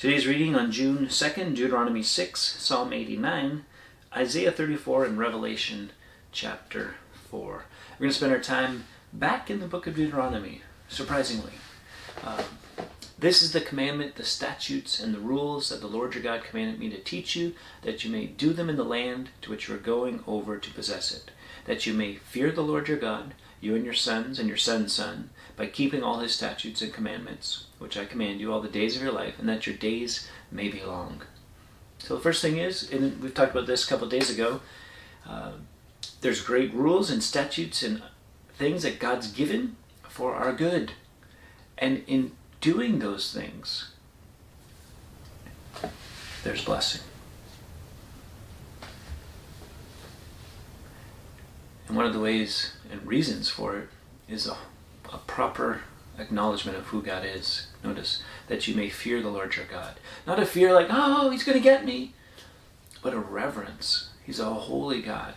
Today's reading on June 2nd, Deuteronomy 6, Psalm 89, Isaiah 34, and Revelation chapter 4. We're going to spend our time back in the book of Deuteronomy, surprisingly. This is the commandment, the statutes, and the rules that the Lord your God commanded me to teach you, that you may do them in the land to which you are going over to possess it, that you may fear the Lord your God, you and your son's son, by keeping all his statutes and commandments, which I command you all the days of your life, and that your days may be long. So the first thing is, and we've talked about this a couple of days ago, there's great rules and statutes and things that God's given for our good. And in doing those things, there's blessing. And one of the ways and reasons for it is a proper acknowledgement of who God is. Notice, that you may fear the Lord your God. Not a fear like, oh, he's going to get me, but a reverence. He's a holy God.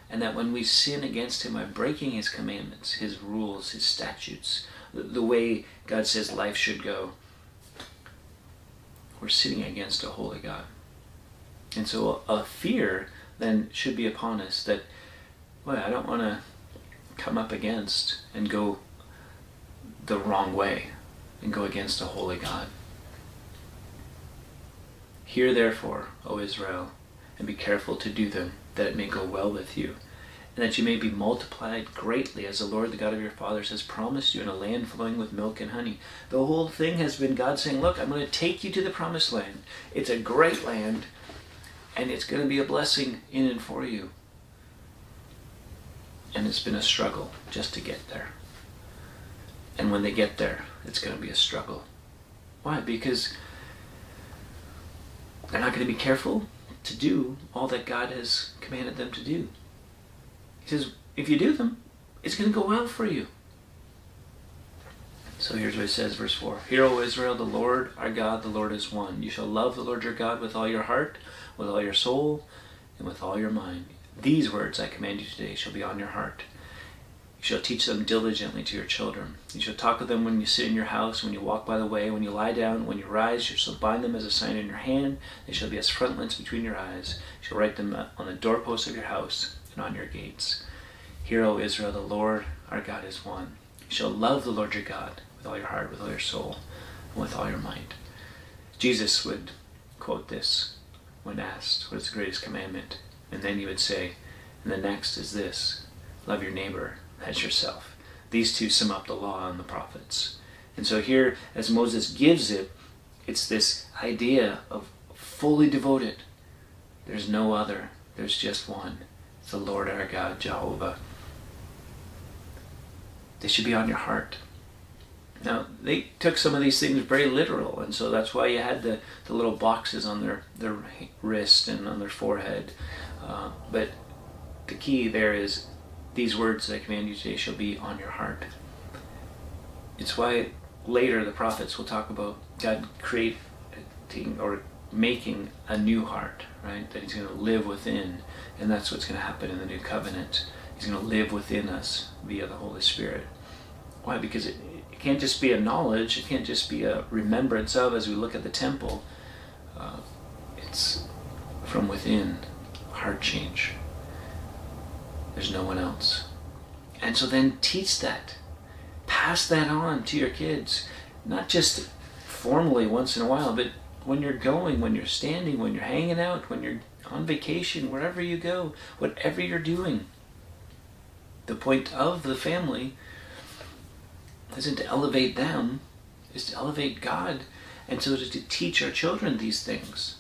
And that when we sin against him by breaking his commandments, his rules, his statutes, the way God says life should go, we're sinning against a holy God. And so a fear then should be upon us that, well, I don't want to come up against and go the wrong way and go against a holy God. Hear therefore, O Israel, and be careful to do them, that it may go well with you, and that you may be multiplied greatly, as the Lord, the God of your fathers, has promised you, in a land flowing with milk and honey. The whole thing has been God saying, look, I'm going to take you to the promised land. It's a great land, and it's going to be a blessing in and for you. And it's been a struggle just to get there. And when they get there, it's going to be a struggle. Why? Because they're not going to be careful to do all that God has commanded them to do. He says, if you do them, it's going to go well for you. So here's what it says, verse 4. Hear, O Israel, the Lord our God, the Lord is one. You shall love the Lord your God with all your heart, with all your soul, and with all your mind. These words I command you today shall be on your heart. You shall teach them diligently to your children. You shall talk of them when you sit in your house, when you walk by the way, when you lie down, when you rise. You shall bind them as a sign in your hand. They shall be as frontlets between your eyes. You shall write them on the doorposts of your house and on your gates. Hear, O Israel, the Lord our God is one. You shall love the Lord your God with all your heart, with all your soul, and with all your mind. Jesus would quote this when asked, what is the greatest commandment? And then he would say, and the next is this, love your neighbor as yourself. These two sum up the law and the prophets. And so here, as Moses gives it, it's this idea of fully devoted. There's no other. There's just one. It's the Lord our God, Jehovah. They should be on your heart. Now, they took some of these things very literal, and so that's why you had the little boxes on their wrist and on their forehead. But the key there is, these words that I command you today shall be on your heart. It's why later the prophets will talk about God creating or making a new heart, right? That he's going to live within, and that's what's going to happen in the new covenant. He's going to live within us via the Holy Spirit. Why? Because it can't just be a knowledge, it can't just be a remembrance of as we look at the temple. It's from within, heart change. There's no one else. And so then teach that. Pass that on to your kids. Not just formally once in a while, but when you're going, when you're standing, when you're hanging out, when you're on vacation, wherever you go, whatever you're doing. The point of the family isn't to elevate them, is to elevate God. And so to teach our children these things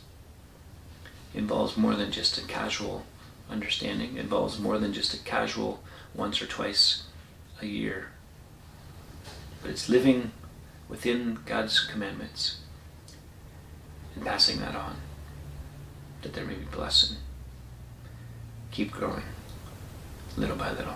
involves more than just a casual understanding. It involves more than just a casual once or twice a year. But it's living within God's commandments and passing that on, that there may be blessing. Keep growing, little by little.